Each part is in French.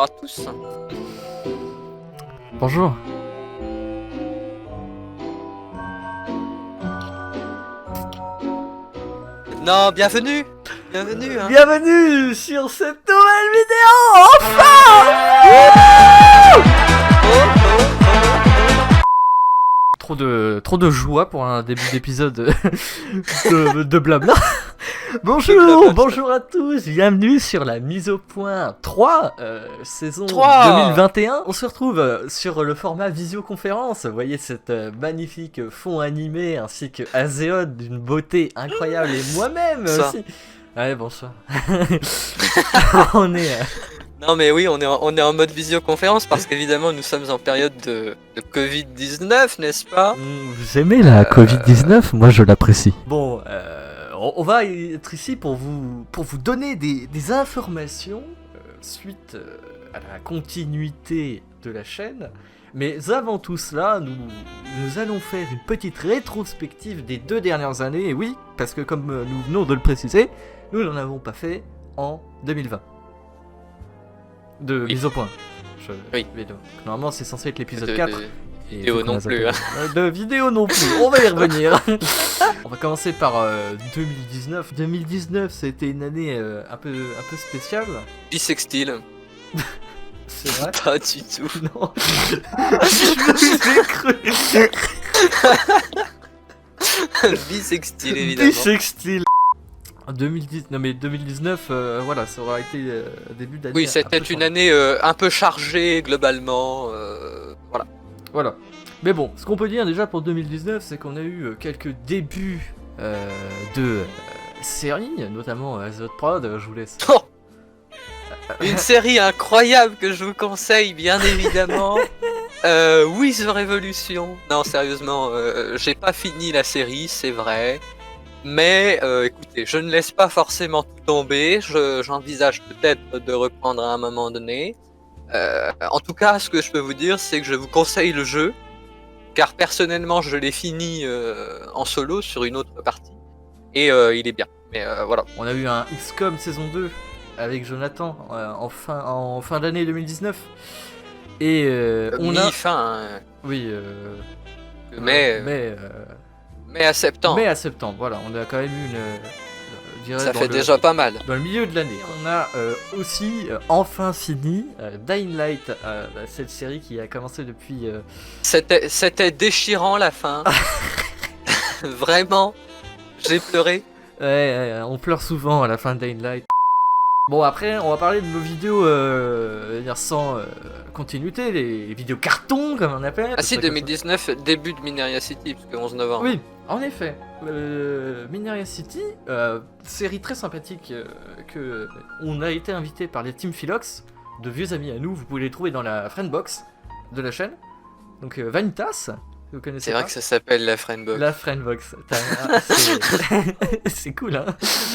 à tous. Bonjour. Non, bienvenue. Bienvenue, hein. Bienvenue sur cette nouvelle vidéo. Enfin Trop de joie pour un début d'épisode de blabla. Bonjour à tous, bienvenue sur la mise au point 3, saison 2021. On se retrouve sur le format visioconférence. Vous voyez cette magnifique fond animé ainsi que Azéod d'une beauté incroyable et moi-même aussi. Ouais, bonsoir. On est... Non mais oui, on est en mode visioconférence parce qu'évidemment nous sommes en période de Covid-19, n'est-ce pas? Vous aimez la Covid-19? Moi je l'apprécie. Bon, on va être ici pour vous donner des informations suite à la continuité de la chaîne. Mais avant tout cela, nous allons faire une petite rétrospective des 2 dernières années. Et oui, parce que comme nous venons de le préciser, nous n'en avons pas fait en 2020. De mise au point. Oui. Normalement c'est censé être l'épisode 4. Vidéo non plus. De vidéo non plus, on va y revenir. On va commencer par 2019. 2019 c'était une année un peu spéciale. Bisextile. C'est vrai? Pas du tout. Non. Je l'ai cru. Bisextile évidemment. Bisextile. 2010, non mais 2019, voilà, ça aura été début d'année. Oui, c'était une année un peu chargée globalement. Voilà. Mais bon, ce qu'on peut dire déjà pour 2019, c'est qu'on a eu quelques débuts de séries, notamment Azot Prod, je vous laisse. Oh, une série incroyable que je vous conseille, bien évidemment. With the Revolution. Non, sérieusement, j'ai pas fini la série, c'est vrai. Mais écoutez, je ne laisse pas forcément tout tomber, j'envisage peut-être de reprendre à un moment donné. En tout cas, ce que je peux vous dire, c'est que je vous conseille le jeu, car personnellement, je l'ai fini en solo sur une autre partie, et il est bien. Mais voilà. On a eu un XCOM saison 2 avec Jonathan en fin d'année 2019. Et on a... Mi-fin. Oui. Mais à septembre. Mais à septembre, voilà, on a quand même eu ça fait déjà pas mal. Dans le milieu de l'année. On a aussi enfin fini Dying Light, cette série qui a commencé depuis... C'était déchirant la fin. Vraiment, j'ai pleuré. Ouais, on pleure souvent à la fin de Dying Light. Bon, après, on va parler de nos vidéos sans continuité, les vidéos cartons, comme on appelle. Ah si, 2019, début de Mineria City, parce que 11 novembre. Oui, en effet. Mineria City, série très sympathique, que on a été invité par les Team Philox, de vieux amis à nous, vous pouvez les trouver dans la Friendbox de la chaîne. Donc Vanitas, vous connaissez. C'est vrai que ça s'appelle la Friendbox. La Friendbox, c'est cool, hein.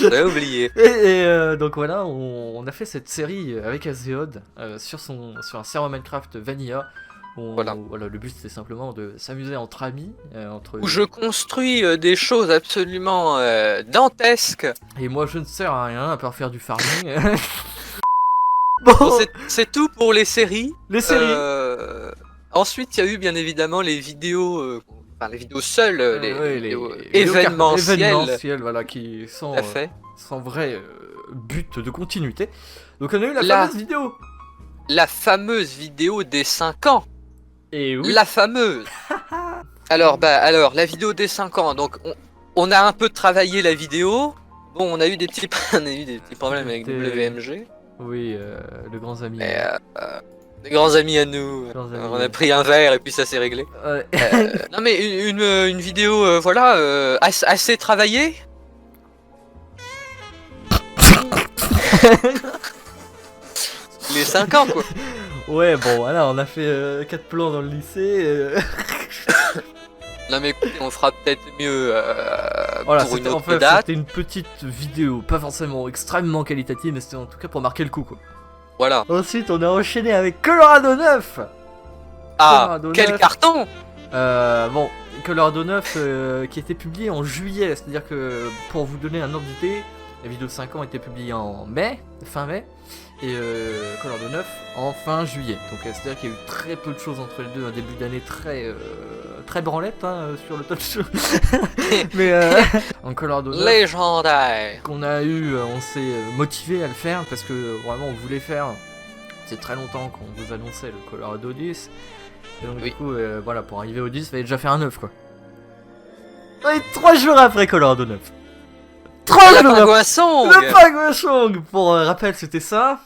J'avais oublié. Et donc voilà, on a fait cette série avec Azéod sur un serveur Minecraft Vanilla. Voilà, le but c'était simplement de s'amuser entre amis. Où je construis des choses absolument dantesques. Et moi je ne sers à rien à part faire du farming. Bon, c'est tout pour les séries. Les séries. Ensuite, il y a eu bien évidemment les vidéos, les vidéos seules, les vidéos événementielles, voilà, qui sont sans vrai but de continuité. Donc on a eu la fameuse vidéo. La fameuse vidéo des 5 ans. Et oui. La fameuse. Alors, la vidéo des 5 ans. Donc, on a un peu travaillé la vidéo. Bon, on a eu des petits problèmes avec WMG. Oui, le grand ami. Des grands amis à nous. On a pris un verre et puis ça s'est réglé. Non mais une vidéo, assez travaillée. Les 5 ans quoi. Ouais, bon voilà, on a fait 4 plans dans le lycée. Non mais écoutez, on fera peut-être mieux pour une autre date. C'était une petite vidéo, pas forcément extrêmement qualitative, mais c'était en tout cas pour marquer le coup quoi. Voilà. Ensuite, on a enchaîné avec Colorado 9. Ah, Colorado quel 9. Carton. Bon, Colorado 9 qui était publié en juillet, c'est-à-dire que pour vous donner un ordre d'idée, la vidéo 5 ans était publiée en mai, fin mai. et Colorado 9 en fin juillet. Donc c'est-à-dire qu'il y a eu très peu de choses entre les deux, un début d'année très branlette sur le touch. Mais en Colorado 9, Légendaire. qu'on a eu, on s'est motivé à le faire parce que vraiment on voulait faire. C'est très longtemps qu'on vous annonçait le Colorado 10. Et donc du coup, voilà, pour arriver au 10, il fallait déjà faire un 9 quoi. Ouais, 3 jours après Colorado 9. 3 La jours après Pingouin Song. le Pingouin Song. Pour rappel, c'était ça.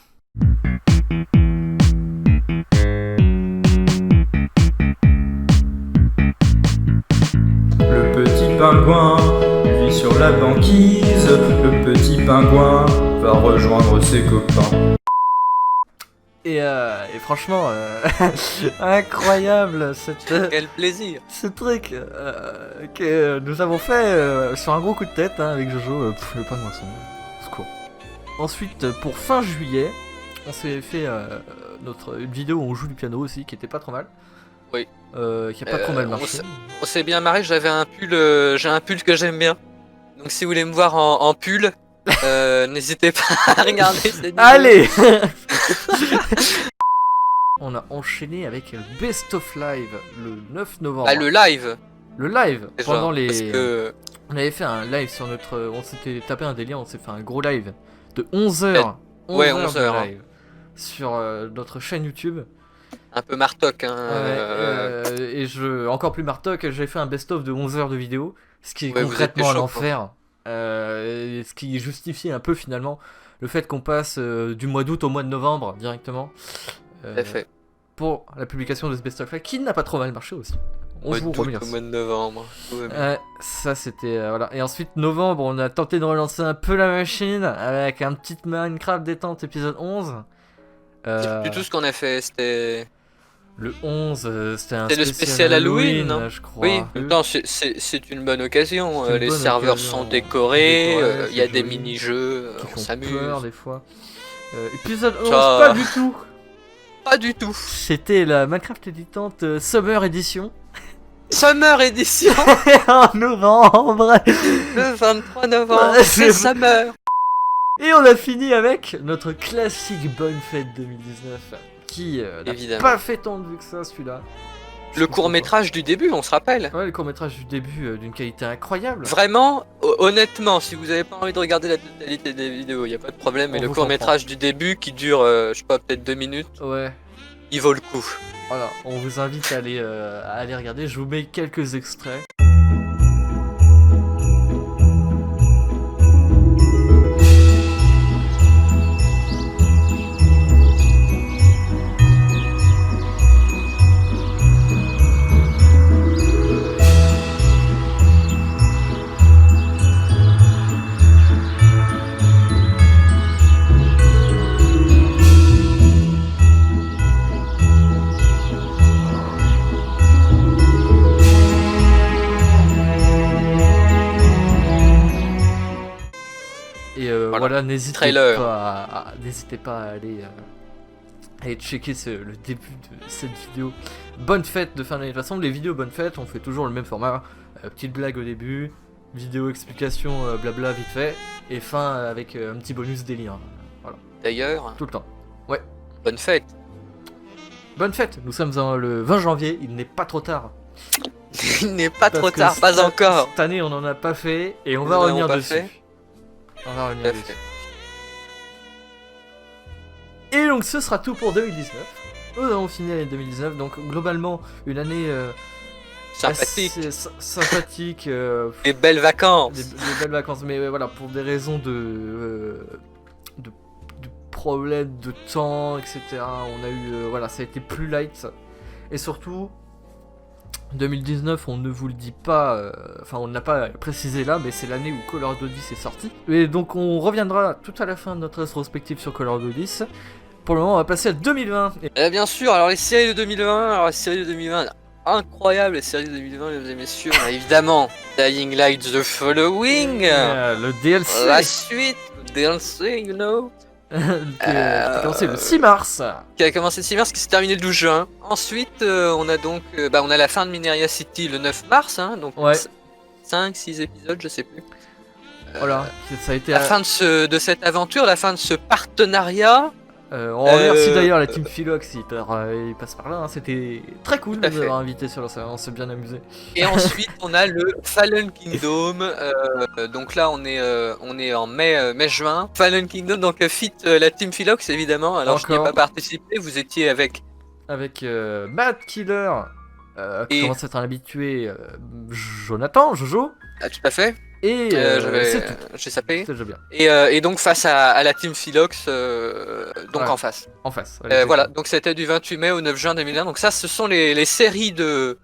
Le petit pingouin vit sur la banquise. Le petit pingouin va rejoindre ses copains. Et franchement, incroyable Quel plaisir. ce truc que nous avons fait sur un gros coup de tête avec Jojo. Le Pingouin Song. Secours. Ensuite, pour fin juillet, on s'est fait une vidéo où on joue du piano aussi, qui était pas trop mal. Oui. Qui a pas trop mal marché. On s'est bien marré, j'ai un pull que j'aime bien. Donc si vous voulez me voir en pull, n'hésitez pas à regarder cette vidéo. Allez. On a enchaîné avec le Best of Live le 9 novembre. Ah, le live. Le live déjà, pendant les. Parce que On avait fait un live sur notre. On s'était tapé un délire, on s'est fait un gros live de 11 heures. Ouais, 11 11 de heures, live sur notre chaîne YouTube. un peu martoc. Hein, Et encore plus martoc, j'ai fait un best-of de 11 heures de vidéo, ce qui est Ouais, vous êtes concrètement un méchant, enfer. Ce qui justifie un peu finalement le fait qu'on passe du mois d'août au mois de novembre directement. Tout à fait. Pour la publication de ce best-of là, qui n'a pas trop mal marché aussi. On Mois vous d'août remercie. au mois de novembre. Tout va bien. Ça c'était voilà. Et ensuite novembre, on a tenté de relancer un peu la machine avec un petit Minecraft détente épisode 11. C'est plus tout ce qu'on a fait, c'était Le 11, c'était un le spécial Halloween, non je crois. oui, en même temps, c'est une bonne occasion. C'est une Les bonne serveurs occasion. sont décorés, Décorés, il y a c'est des joli. mini-jeux, Qui on font s'amuse. peur des fois. Épisode 11, Ça- pas du tout. Pas du tout. C'était la Minecraft éditante Summer Edition Summer Edition, en novembre. le 23 novembre, Ouais, c'est c'est- Summer. Et on a fini avec notre classique Bonne Fête 2019 qui n'a Évidemment. pas fait tant de vues que ça celui-là. Je Le comprends court-métrage du début, on se rappelle. pas. Ouais, le court-métrage du début d'une qualité incroyable. Vraiment, honnêtement, si vous avez pas envie de regarder la totalité des vidéos, il y a pas de problème. Mais On le vous court-métrage du début qui dure, je sais pas, peut-être 2 minutes, Ouais. il vaut le coup. Voilà, on vous invite à aller regarder. Je vous mets quelques extraits. Et voilà, n'hésitez Trailer. n'hésitez pas à aller checker le début de cette vidéo. Bonne fête de fin d'année. De toute façon, les vidéos bonne fête, on fait toujours le même format. Petite blague au début, vidéo explication, blabla vite fait, et fin avec un petit bonus délire. Voilà, D'ailleurs, tout le temps. bonne fête. Bonne fête, nous sommes le 20 janvier, il n'est pas trop tard. Il n'est pas Parce trop que tard, pas encore. Cette année, on n'en a pas fait, et on Nous va en avons revenir pas dessus. fait. On va revenir Tout à dessus. fait. Et donc ce sera tout pour 2019. Nous avons fini l'année 2019, donc globalement une année Sympathique. assez sympathique, Des belles vacances. des belles vacances, mais voilà, pour des raisons de problèmes de temps, etc. On a eu, voilà, ça a été plus light, et surtout 2019, on ne vous le dit pas, enfin on n'a pas précisé là, mais c'est l'année où Colorado 10 est sorti. Et donc on reviendra tout à la fin de notre rétrospective sur Colorado 10. Pour le moment, on va passer à 2020. Et Bien sûr, alors les séries de 2020, incroyable les séries de 2020, mesdames et messieurs. On a évidemment Dying Light The Following, le DLC la suite, le DLC, you know, qui a commencé le 6 mars. qui a commencé le 6 mars, qui s'est terminé le 12 juin. Ensuite, on a donc, on a la fin de Mineria City le 9 mars, hein, donc Ouais. 5-6 épisodes, je sais plus. Voilà, ça a été La fin de cette aventure, la fin de ce partenariat On remercie d'ailleurs la team Philox, il passe par là, hein. C'était très cool Tout de à nous fait. avoir invités sur ça, on s'est bien amusé. Et ensuite, on a le Fallen Kingdom. Donc là, on est en mai-juin. Fallen Kingdom, donc fit la team Philox, évidemment. Alors, je n'y ai Encore. pas participé. Vous étiez avec. Avec Matt Killer, qui Et- commence à être un habitué, Jonathan, Jojo, Ah, tout à fait. et c'est tout. J'ai sapé. C'est déjà bien. Et donc, face à la team Philox, donc Ouais. en face. En face. allez, Voilà, donc c'était du 28 mai au 9 juin 2020. Donc, ça, ce sont les séries de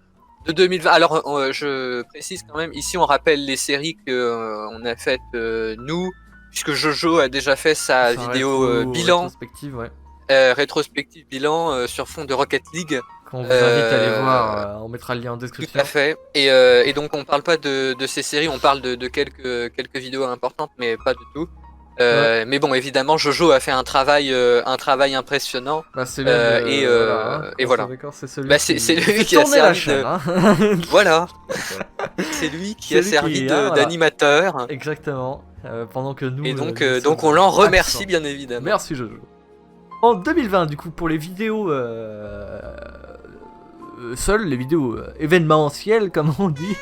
2020. Alors, je précise quand même, ici, on rappelle les séries qu'on a faites nous, puisque Jojo a déjà fait sa Enfin, vidéo bilan. rétrospective, ouais. Rétrospective bilan sur fond de Rocket League. Qu'on vous invite à aller voir, on mettra le lien en Tout description. à fait. Et donc on parle pas de ces séries, on parle de quelques vidéos importantes, mais pas du tout. Mais bon, évidemment, Jojo a fait un travail impressionnant. Bah, c'est même, et on voilà. est d'accord, c'est celui Bah, qui c'est lui fait qui a tourner la servi chaîne, de- hein. Voilà. C'est lui qui a Celui servi qui est là, voilà. d'animateur. Exactement. Pendant que nous. Et donc, nous donc sommes on l'en remercie absents. bien évidemment. Merci Jojo. En 2020, du coup, pour les vidéos seules, les vidéos événementielles, comme on dit,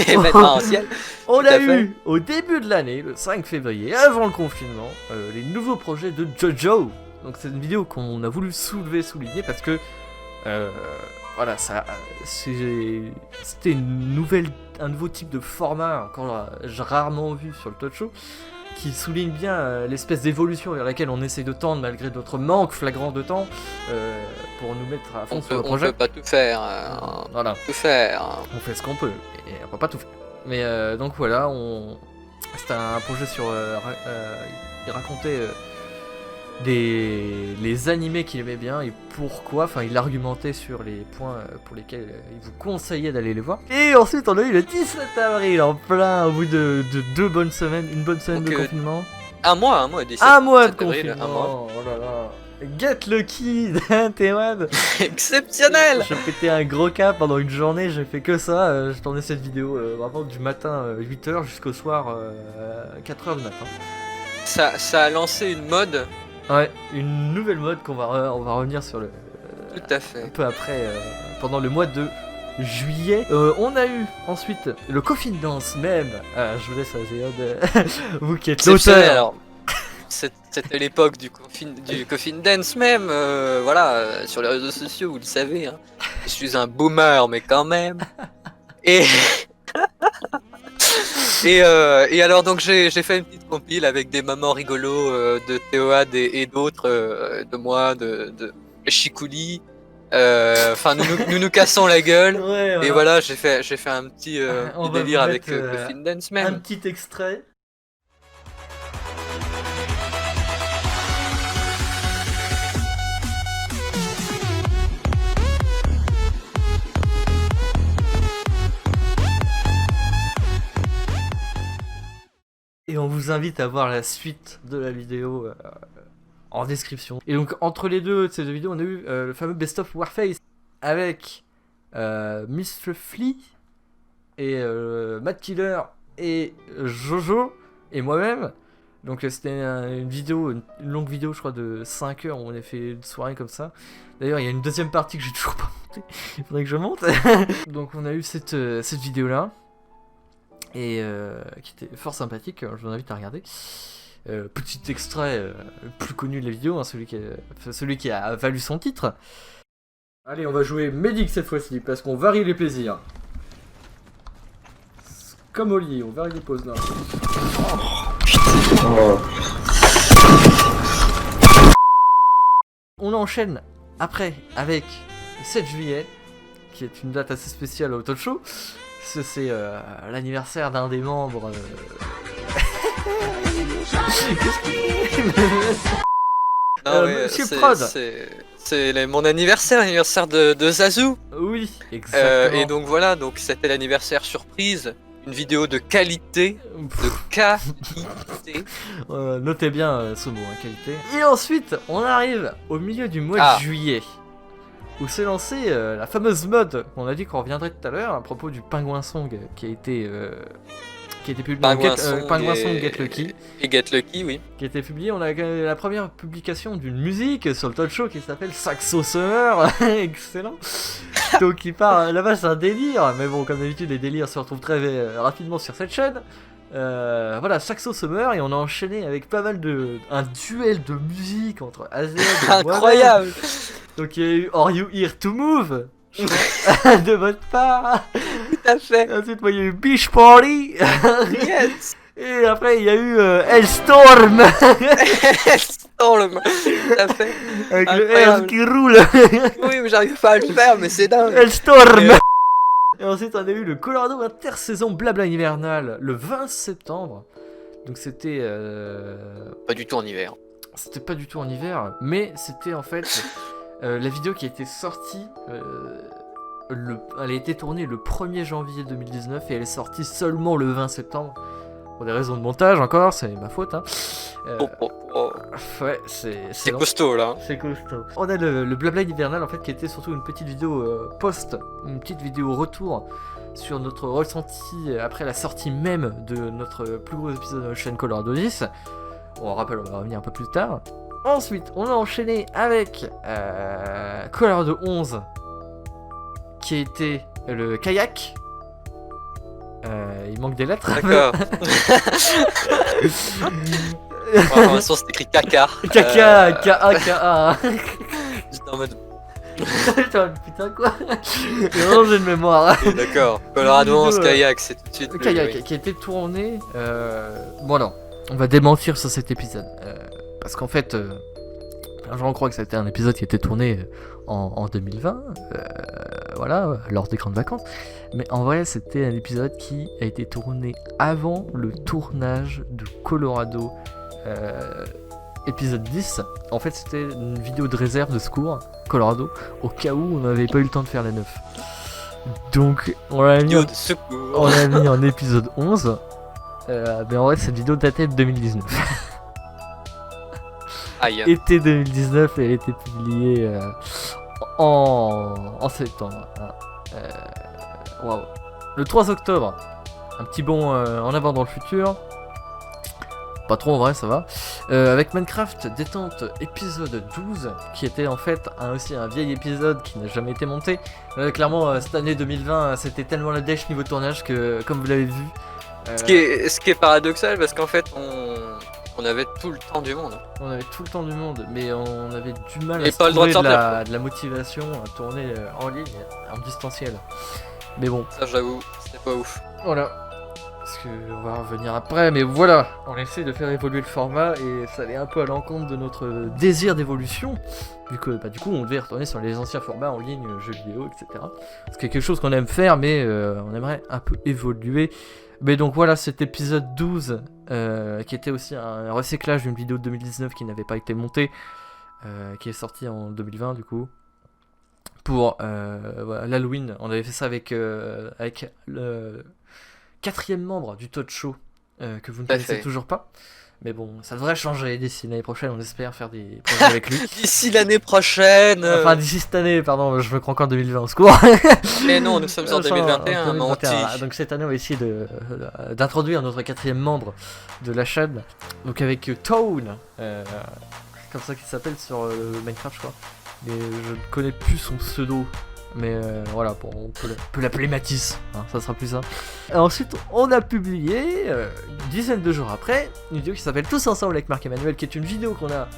Événementiel. on Tout à a fait. eu au début de l'année, le 5 février, avant le confinement, les nouveaux projets de Jojo. Donc c'est une vidéo qu'on a voulu souligner parce que voilà, c'était un nouveau type de format encore rarement vu sur le talk show, qui souligne bien l'espèce d'évolution vers laquelle on essaie de tendre malgré notre manque flagrant de temps pour nous mettre à fond On sur le peut projet. pas tout faire. Voilà, Tout faire. on fait ce qu'on peut et on peut pas tout faire. Mais donc voilà, c'était un projet sur il racontait les animés qu'il aimait bien et pourquoi, enfin il argumentait sur les points pour lesquels il vous conseillait d'aller les voir. Et ensuite on a eu le 17 avril en plein au bout de une bonne semaine Donc, de confinement. Un mois, 17. Un mois de 17 avril, confinement. un mois. Oh là là. Get lucky, Théoad. Exceptionnel. Je pétais un gros cap pendant une journée, j'ai fait que ça, je tournais cette vidéo vraiment du matin 8h jusqu'au soir 4h du matin. Ça a lancé une mode. Ouais, une nouvelle mode on va revenir sur le Tout à un fait. peu après pendant le mois de juillet. On a eu ensuite le Coffin Dance même. Je vous laisse Azéod, vous qui êtes Exceptionnel. l'auteur. Alors, c'était l'époque du coffin dance même. Voilà, sur les réseaux sociaux, vous le savez. Hein. Je suis un boomer, mais quand même. Et et alors donc j'ai fait une petite compile avec des moments rigolos de Théoad et d'autres, de moi, de Chicouli. Enfin, nous cassons la gueule. Ouais, Et voilà, j'ai fait un petit On petit va délire vous avec mettre, Coffin Dance un même. petit extrait. Et on vous invite à voir la suite de la vidéo en description. Et donc entre les deux de ces deux vidéos, on a eu le fameux Best of Warface avec Mr. Flea et Matt Killer et Jojo et moi-même. Donc c'était une longue vidéo je crois de 5 heures où on a fait une soirée comme ça. D'ailleurs il y a une deuxième partie que j'ai toujours pas montée, il faudrait que je monte. Donc on a eu cette vidéo là. Et qui était fort sympathique, je vous invite à regarder. Petit extrait plus connu de la vidéo, hein, celui qui a valu son titre. Allez, on va jouer Medic cette fois-ci, parce qu'on varie les plaisirs. Comme Oli, on varie les pauses là. On enchaîne après avec le 7 juillet, qui est une date assez spéciale au talk show. C'est l'anniversaire d'un des membres. Non, mais Monsieur Prod. C'est mon l'anniversaire de Zazu. Oui, exactement. Et donc voilà, donc c'était l'anniversaire surprise, une vidéo de qualité, Notez bien ce mot, hein, qualité. Et ensuite, on arrive au milieu du mois de juillet, où s'est lancée la fameuse mode qu'on a dit qu'on reviendrait tout à l'heure à propos du Pingouin Song qui a été qui a été publié Pingouin Song et... Get Lucky. Et Get Lucky, oui. Qui a été publié, on a la première publication d'une musique sur le talk show qui s'appelle Saxo Summer. Excellent. Donc il part, là-bas c'est un délire, mais bon, comme d'habitude, les délires se retrouvent très rapidement sur cette chaîne. Voilà, Saxo Summer, et on a enchaîné avec pas mal un duel de musique entre AZ et Incroyable. moi-même. Donc il y a eu Are You Here to Move de votre part. Tout à fait. Ensuite, moi, il y a eu Beach Party. Yes. Et après, il y a eu Hellstorm. Hellstorm. Tout à fait. Avec le Incroyable. R qui roule. Oui, mais j'arrive pas à le faire, mais c'est dingue. Hellstorm. Et ensuite, on a eu le Colorado Intersaison Blabla Hivernal le 20 septembre. Donc c'était... Pas du tout en hiver. C'était pas du tout en hiver, mais c'était en fait la vidéo qui a été sortie. Elle a été tournée le 1er janvier 2019 et elle est sortie seulement le 20 septembre. Pour des raisons de montage encore, c'est ma faute. Hein. Ouais, c'est costaud là. C'est costaud. On a le Blabla hivernal en fait qui était surtout une petite vidéo une petite vidéo retour sur notre ressenti après la sortie même de notre plus gros épisode de la chaîne Colorado 10. On rappelle, on va revenir un peu plus tard. Ensuite, on a enchaîné avec Colorado 11 qui était le kayak. Il manque des lettres. D'accord. Pour l'instant, c'est écrit caca. Caca, K-A-K-A. J'étais en mode. Putain, quoi. J'ai vraiment j'ai de mémoire. Okay, d'accord. Colorado 11 kayak, c'est tout de suite. Kayak qui a été tourné. Bon, non, on va démentir sur cet épisode. Parce qu'en fait, je crois que ça a été un épisode qui a été tourné en 2020. Voilà, lors des grandes vacances. Mais en vrai, c'était un épisode qui a été tourné avant le tournage de Colorado épisode 10. En fait, c'était une vidéo de réserve de secours Colorado au cas où on n'avait pas eu le temps de faire la 9. Donc, on l'a mis, en épisode 11. Mais en vrai, cette vidéo datait de 2019. Aïe. Été 2019, elle a été publiée en septembre. Wow. Le 3 octobre, un petit bond en avant dans le futur. Pas trop en vrai, ça va. Avec Minecraft Détente épisode 12, qui était en fait aussi un vieil épisode qui n'a jamais été monté. Clairement, cette année 2020, c'était tellement la dèche niveau tournage que, comme vous l'avez vu. Ce qui est paradoxal, parce qu'en fait, on avait tout le temps du monde. On avait tout le temps du monde, mais on avait du mal et à pas le droit de, de la motivation à tourner en ligne, en distanciel. Mais bon. Ça, j'avoue, c'était pas ouf. Voilà. Parce qu'on va revenir après, mais voilà. On essaie de faire évoluer le format et ça allait un peu à l'encontre de notre désir d'évolution. Vu que du coup, on devait retourner sur les anciens formats en ligne, jeux vidéo, etc. C'est quelque chose qu'on aime faire, mais on aimerait un peu évoluer. Mais donc voilà, cet épisode 12, qui était aussi un recyclage d'une vidéo de 2019 qui n'avait pas été montée, qui est sortie en 2020 du coup, pour voilà, l'Halloween. On avait fait ça avec le 4e membre du talk show, que vous ne connaissez toujours pas. Mais bon, ça devrait changer d'ici l'année prochaine, on espère faire des projets avec lui. D'ici l'année prochaine Enfin, d'ici cette année, pardon, je me crois encore en 2020, au secours. Mais non, nous sommes en 2021, menti. Donc cette année, on va essayer d'introduire notre 4e membre de la chaîne. Donc avec Town, comme ça qu'il s'appelle sur Minecraft, je crois. Mais je ne connais plus son pseudo. Mais voilà, bon, on peut l'appeler Matisse, hein, ça sera plus ça. Ensuite, on a publié, une dizaine de jours après, une vidéo qui s'appelle Tous Ensemble avec Marc-Emmanuel, qui est une vidéo qu'on a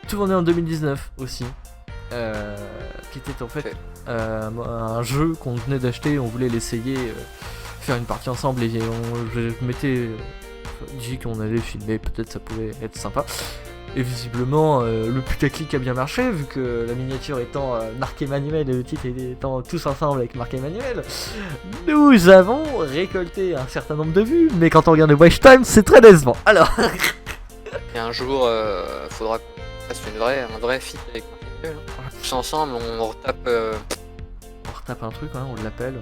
tournée en 2019 aussi. Qui était en fait un jeu qu'on venait d'acheter, on voulait l'essayer, faire une partie ensemble, et je m'étais dit qu'on allait filmer, peut-être ça pouvait être sympa. Et visiblement, le putaclic a bien marché, vu que la miniature étant Marc-Emmanuel et le titre étant Tous Ensemble avec Marc-Emmanuel, nous avons récolté un certain nombre de vues, mais quand on regarde le watch time, c'est très décevant. Alors, et un jour, faudra qu'on fasse un vrai feat avec Marc-Emmanuel. Tous ensemble, on retape. On retape un truc, hein, on l'appelle.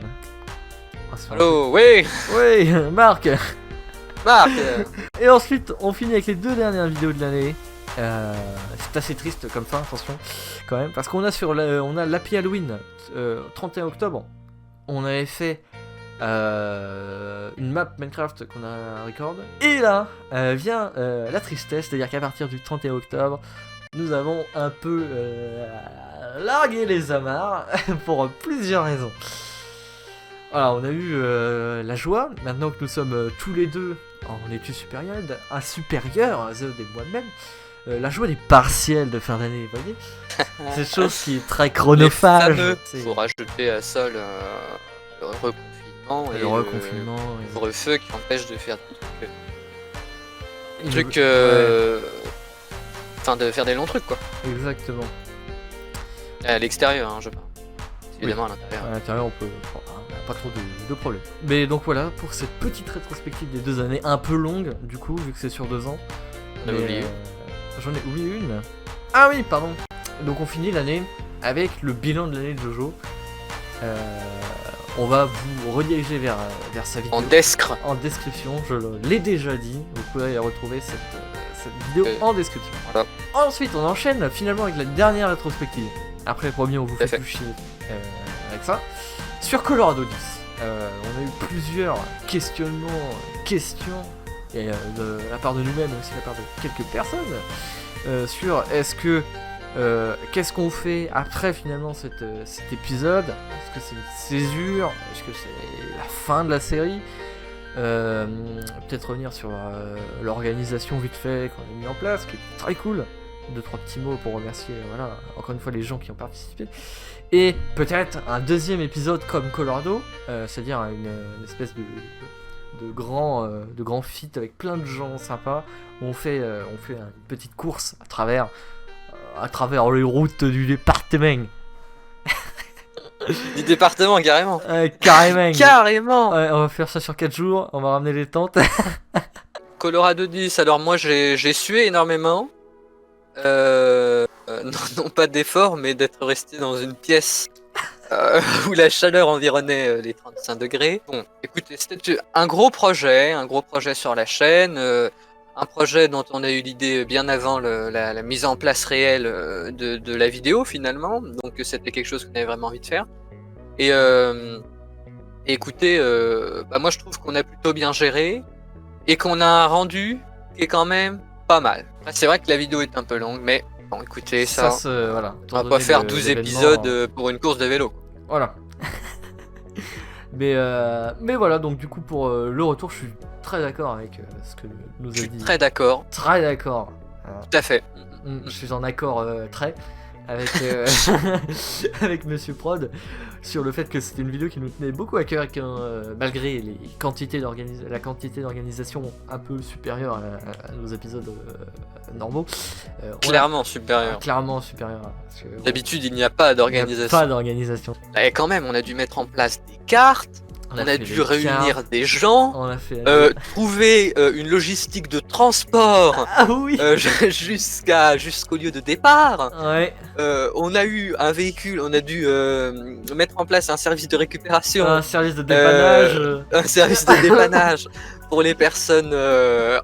Allô, oui. Oui, Marc. Marc. Et ensuite, on finit avec les 2 dernières vidéos de l'année. C'est assez triste comme fin, attention, quand même, parce qu'on a on a l'Happy Halloween 31 octobre. On avait fait une map Minecraft qu'on a record. Et là vient la tristesse, c'est-à-dire qu'à partir du 31 octobre, nous avons un peu largué les amarres pour plusieurs raisons. Voilà, on a eu la joie, maintenant que nous sommes tous les deux en études supérieures, et moi-même, la joie des partiels de fin d'année, vous voyez. C'est une chose qui est très chronophage. Faut rajouter à ça le reconfinement et le reconfinement, le couvre-feu qui empêche de faire des trucs, enfin de faire des longs trucs quoi. Exactement. À l'extérieur, hein, je parle. Évidemment, à l'intérieur. À l'intérieur, on peut pas trop de problèmes. Mais donc voilà, pour cette petite rétrospective des 2 années, un peu longue, du coup, vu que c'est sur 2 ans. On a oublié. J'en ai oublié une. Ah oui, pardon. Donc on finit l'année avec le bilan de l'année de Jojo. On va vous rediriger vers sa vidéo. En description, je l'ai déjà dit. Vous pourrez retrouver cette vidéo en description. Voilà. Ensuite, on enchaîne finalement avec la dernière rétrospective. Après, promis, on vous fait plus chier avec ça. Sur Colorado 10, on a eu plusieurs questions, et de la part de nous-mêmes, aussi de la part de quelques personnes, sur est-ce que qu'est-ce qu'on fait après finalement cet épisode? Est-ce que c'est une césure? Est-ce que c'est la fin de la série? Peut-être revenir sur l'organisation vite fait qu'on a mis en place, qui est très cool. 2-3 petits mots pour remercier, voilà, encore une fois les gens qui ont participé. Et peut-être un deuxième épisode comme Colorado, c'est-à-dire une espèce de grand feat avec plein de gens sympas, où on fait une petite course à travers les routes du département. Du département, carrément. Carrément. Carrément. Ouais, on va faire ça sur 4 jours, on va ramener les tentes. Colorado 10, alors moi j'ai sué énormément. Non pas d'effort, mais d'être resté dans une pièce où la chaleur environnait les 35 degrés. Bon, écoutez, c'était un gros projet sur la chaîne, un projet dont on a eu l'idée bien avant la mise en place réelle de la vidéo finalement, donc c'était quelque chose qu'on avait vraiment envie de faire. Et écoutez, moi je trouve qu'on a plutôt bien géré et qu'on a un rendu qui est quand même pas mal. C'est vrai que la vidéo est un peu longue, mais bon, écoutez, voilà, on va pas faire 12 épisodes pour une course de vélo. Voilà. mais voilà, donc du coup, pour le retour, je suis très d'accord avec ce que nous a dit. Je suis très d'accord. Très d'accord. Tout à fait. Je suis en accord très avec, avec Monsieur Prod sur le fait que c'était une vidéo qui nous tenait beaucoup à cœur, malgré la quantité d'organisation un peu supérieure à nos épisodes normaux. Clairement supérieur. Clairement supérieur. D'habitude, il n'y a pas d'organisation. Pas d'organisation. Et quand même, on a dû mettre en place des cartes. On a dû réunir des gens, trouver une logistique de transport jusqu'au lieu de départ. Ouais. On a eu un véhicule, on a dû mettre en place un service de récupération. Un service de dépannage. Un service de dépannage pour les personnes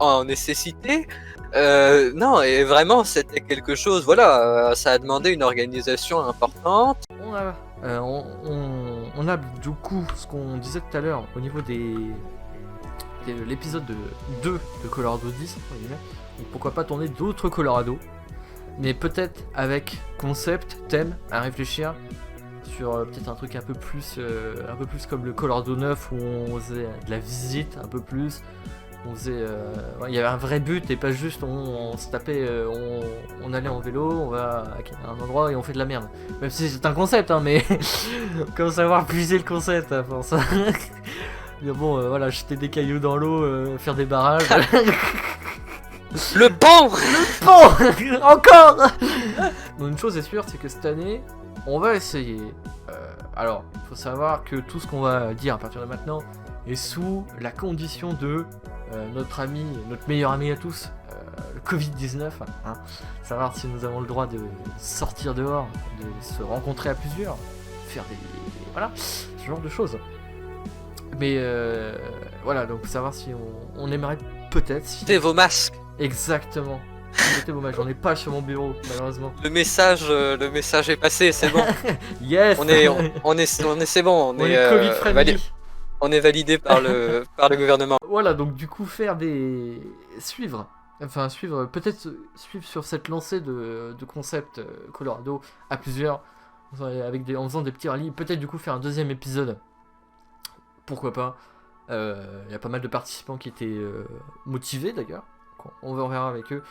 en nécessité. Non, et vraiment, c'était quelque chose, voilà, ça a demandé une organisation importante. On a du coup ce qu'on disait tout à l'heure au niveau de l'épisode 2 de Colorado 10, donc pourquoi pas tourner d'autres Colorado, mais peut-être avec concept, thème à réfléchir sur peut-être un truc un peu plus comme le Colorado 9 où on faisait de la visite un peu plus. On faisait, il y avait un vrai but et pas juste on se tapait, on allait en vélo, on va à un endroit et on fait de la merde. Même si c'est un concept, hein, mais on commence à avoir puisé le concept à force. Mais bon, voilà, jeter des cailloux dans l'eau, faire des barrages. Le pont encore. Donc une chose est sûre, c'est que cette année, on va essayer. Alors, il faut savoir que tout ce qu'on va dire à partir de maintenant est sous la condition de notre meilleur ami à tous, le Covid-19, hein, savoir si nous avons le droit de sortir dehors, de se rencontrer à plusieurs, faire voilà, ce genre de choses. Mais voilà, donc savoir si on aimerait peut-être... Mettez vos masques. Exactement. Mettez vos masques, j'en ai pas sur mon bureau, malheureusement. Le message est passé, c'est bon. Yes. C'est bon, on est Covid-friendly. On est validé par le gouvernement. Voilà, donc du coup suivre peut-être suivre sur cette lancée de concept Colorado à plusieurs, en faisant des petits rallyes, peut-être du coup faire un deuxième épisode, pourquoi pas. Il y a pas mal de participants qui étaient motivés d'ailleurs, on verra avec eux.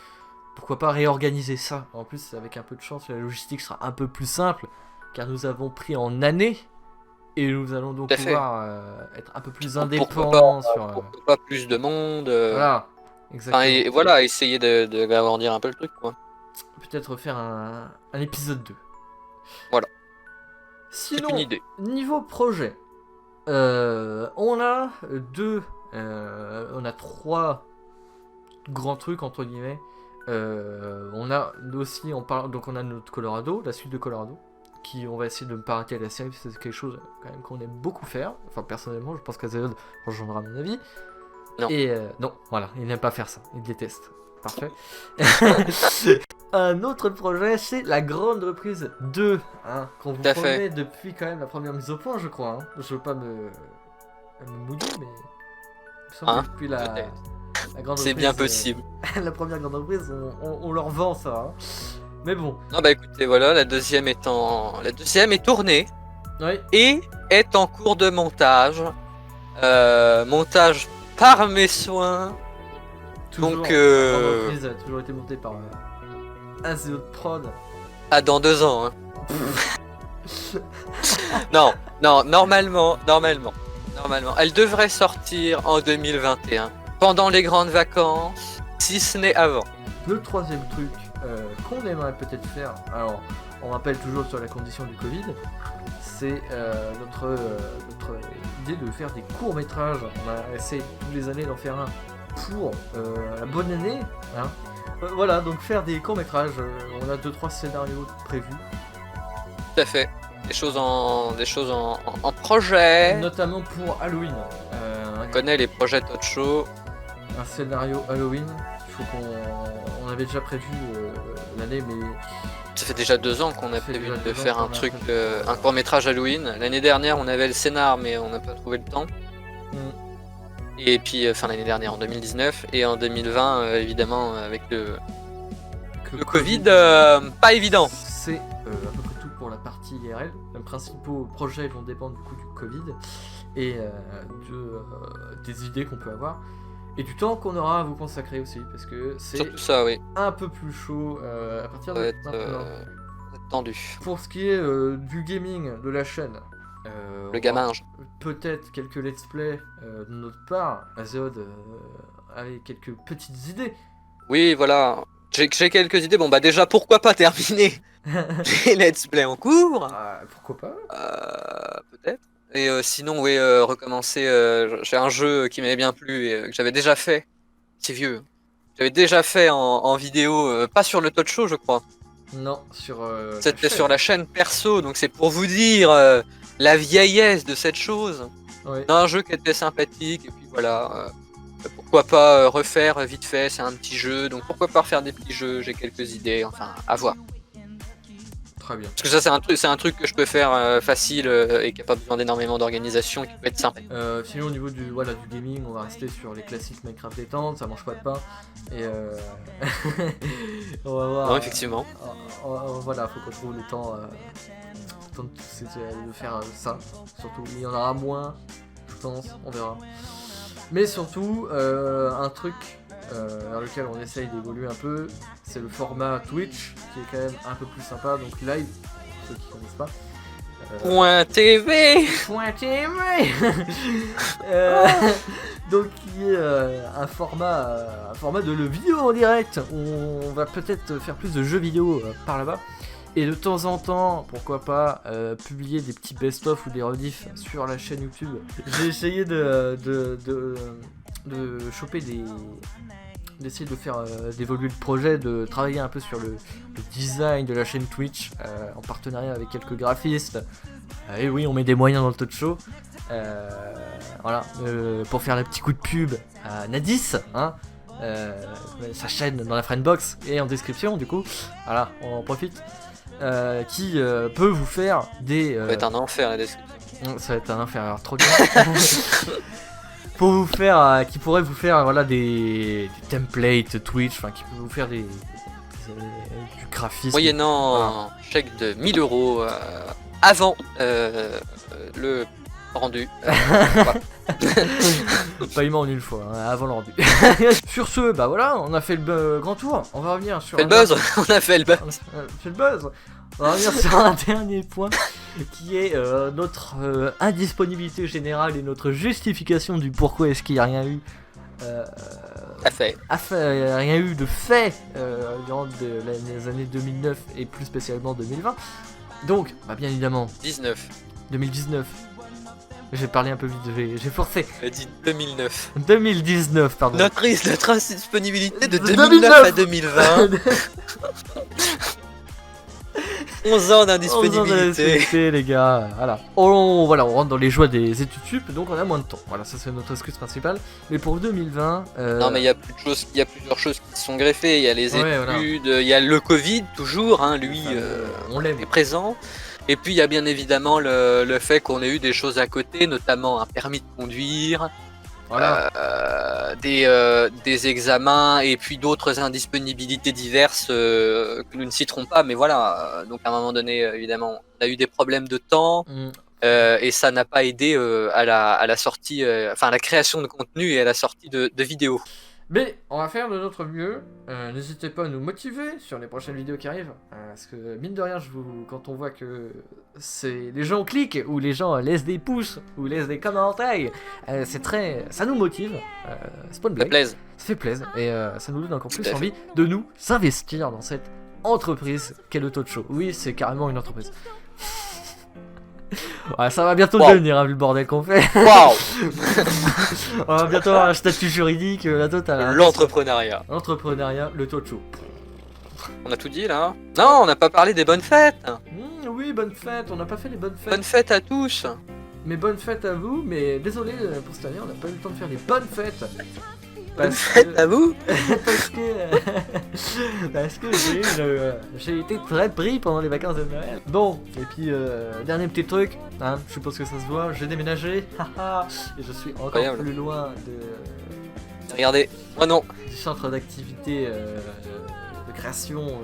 Pourquoi pas réorganiser ça. En plus, avec un peu de chance, la logistique sera un peu plus simple, car nous avons pris en année. Et nous allons donc pouvoir être un peu plus indépendants pourquoi pas plus de monde. Voilà, exactement. Et voilà, essayer d'agrandir un peu le truc, quoi. Peut-être faire un épisode 2. Voilà. Sinon, c'est une idée. Niveau projet, on a trois grands trucs entre guillemets. On a aussi, donc on a notre Colorado, la suite de Colorado. On va essayer de ne pas arrêter la série, parce que c'est quelque chose quand même qu'on aime beaucoup faire. Enfin, personnellement, je pense qu'Azeod rejoindra mon avis. Non. Et non, voilà, il n'aime pas faire ça, il déteste. Parfait. Un autre projet, c'est la grande reprise 2, qu'on vous promet depuis quand même la première mise au point, je crois. Je veux pas me mouiller, mais il me semble que depuis la grande reprise, c'est bien possible. La première grande reprise, on leur vend ça. Mais bon. Non bah écoutez, voilà, la deuxième est tournée. Oui. Et est en cours de montage. Montage par mes soins. Toujours, donc l'entreprise a toujours été montée par Azeod Prod. Ah, dans 2 ans. Non, normalement. Elle devrait sortir en 2021. Pendant les grandes vacances, si ce n'est avant. Le troisième truc qu'on aimerait peut-être faire, alors on rappelle toujours sur la condition du Covid, c'est notre idée de faire des courts-métrages. On a essayé toutes les années d'en faire un pour la bonne année. Voilà, donc faire des courts-métrages, on a 2-3 scénarios prévus. Tout à fait. Des choses en projet. Notamment pour Halloween. On connaît les projets Todd Show. Un scénario Halloween. Il faut on avait déjà prévu l'année, mais ça fait déjà 2 ans qu'on a prévu de faire un truc, un court-métrage Halloween. L'année dernière, on avait le scénar, mais on n'a pas trouvé le temps. Et puis, l'année dernière, en 2019, et en 2020, évidemment, avec le Covid, pas évident. C'est à peu près tout pour la partie IRL. Les principaux projets vont dépendre du coup du Covid et des idées qu'on peut avoir. Et du temps qu'on aura à vous consacrer aussi, parce que c'est surtout ça, oui. Un peu plus chaud à partir de maintenant. Tendu. Pour ce qui est du gaming de la chaîne, le gaminge. Peut-être quelques let's play de notre part. Azeod avait quelques petites idées. Oui, voilà. J'ai quelques idées. Bon, bah déjà, pourquoi pas terminer les let's play en cours. Pourquoi pas. Peut-être. Et sinon, oui, recommencer. J'ai un jeu qui m'avait bien plu et que j'avais déjà fait. C'est vieux. J'avais déjà fait en vidéo, pas sur le Todd Show, je crois. Non, sur. C'était sur la chaîne perso, donc c'est pour vous dire la vieillesse de cette chose. Ouais. Un jeu qui était sympathique, et puis voilà. Pourquoi pas refaire vite fait, c'est un petit jeu, donc pourquoi pas refaire des petits jeux, j'ai quelques idées, enfin, à voir. Très bien. Parce que ça, c'est un truc que je peux faire facile et qui n'a pas besoin d'énormément d'organisation, qui peut être sympa. Sinon, au niveau du gaming, on va rester sur les classiques Minecraft détente, ça mange pas de pain. Et on va voir. Non, effectivement. Voilà, faut qu'on trouve le temps de faire ça. Surtout, il y en aura moins, je pense, on verra. Mais surtout, un truc vers lequel on essaye d'évoluer un peu, c'est le format Twitch, qui est quand même un peu plus sympa, donc live, pour ceux qui connaissent pas. .tv Donc qui est un format de vidéo en direct. On va peut-être faire plus de jeux vidéo par là-bas. Et de temps en temps, pourquoi pas, publier des petits best-of ou des rediffs sur la chaîne YouTube. J'ai essayé de choper d'essayer de faire d'évoluer le projet, de travailler un peu sur le design de la chaîne Twitch en partenariat avec quelques graphistes. Et oui, on met des moyens dans le Todd Show. Voilà, pour faire le petit coup de pub à Nadis, sa chaîne dans la Friendbox et en description du coup. Voilà, on en profite. Qui peut vous faire des. Ça va être un enfer la description. Ça va être un inférieur trop dur. Pour vous faire, qui pourrait vous faire voilà des templates Twitch, enfin qui peut vous faire du graphisme. Moyennant un chèque de 1000 € avant le rendu. Paiement en une fois, hein, avant le rendu. Sur ce, bah voilà, on a fait le grand tour. On va revenir sur. Fait le buzz, on a fait le buzz. Fait le buzz. On va revenir sur un dernier point qui est notre indisponibilité générale et notre justification du pourquoi est-ce qu'il n'y a rien eu. Rien eu de fait durant les années 2009 et plus spécialement 2020. Donc, bah bien évidemment. 2019. J'ai parlé un peu vite, j'ai forcé. Elle dit 2009. 2019, pardon. Notre indisponibilité de 2009 à 2020. 11 ans d'indisponibilité. Les gars, voilà. On rentre dans les joies des études sup, donc on a moins de temps. Voilà, ça c'est notre excuse principale. Mais pour 2020... Non mais il y a plusieurs choses qui se sont greffées. Il y a les études, il y a le Covid toujours, hein, lui on l'aime. est présent. Et puis il y a bien évidemment le fait qu'on ait eu des choses à côté, notamment un permis de conduire, des examens et puis d'autres indisponibilités diverses que nous ne citerons pas. Mais voilà, donc à un moment donné, évidemment, on a eu des problèmes de temps et ça n'a pas aidé à la sortie, à la création de contenu et à la sortie de vidéos. Mais on va faire de notre mieux. N'hésitez pas à nous motiver sur les prochaines vidéos qui arrivent. Parce que mine de rien, quand on voit que les gens cliquent, ou les gens laissent des pouces, ou laissent des commentaires, ça nous motive. C'est pas une blague. Ça fait plaisir. Et ça nous donne encore plus envie de nous investir dans cette entreprise qu'est le Tocho. Oui, c'est carrément une entreprise. Ouais, ça va bientôt le devenir, hein, vu le bordel qu'on fait. Waouh. On va bientôt avoir un statut juridique, la totale. L'entrepreneuriat. L'entrepreneuriat, le Tocho. On a tout dit là. Non, on n'a pas parlé des bonnes fêtes. Oui, bonnes fêtes, on n'a pas fait les bonnes fêtes. Bonnes fêtes à tous. Mais bonnes fêtes à vous, mais désolé pour cette année, on n'a pas eu le temps de faire les bonnes fêtes. Bonnes fêtes à vous. parce que j'ai été très pris pendant les vacances de Noël. Bon, et puis dernier petit truc, hein, je suppose que ça se voit, j'ai déménagé, et je suis encore plus loin Regardez, oh non, du centre d'activité de création.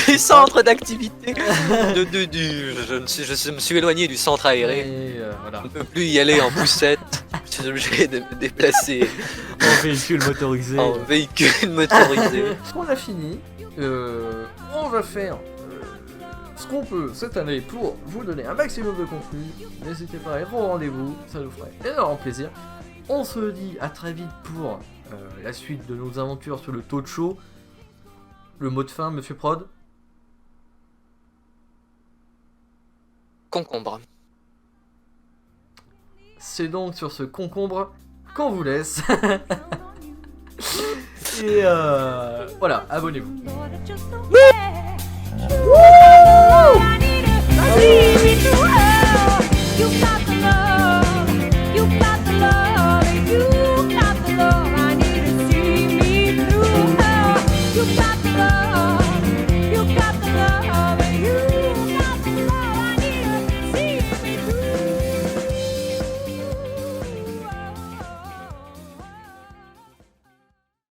Du centre d'activité. Je me suis éloigné du centre aéré. Voilà. On ne peut plus y aller en poussette. Je suis obligé de me déplacer en véhicule motorisé. On a fini. On va faire ce qu'on peut cette année pour vous donner un maximum de contenu. N'hésitez pas à être au rendez-vous, ça nous ferait énormément plaisir. On se dit à très vite pour la suite de nos aventures sur le Tocho. Le mot de fin, Monsieur Prod. Concombre. C'est donc sur ce concombre qu'on vous laisse. Et voilà, abonnez-vous.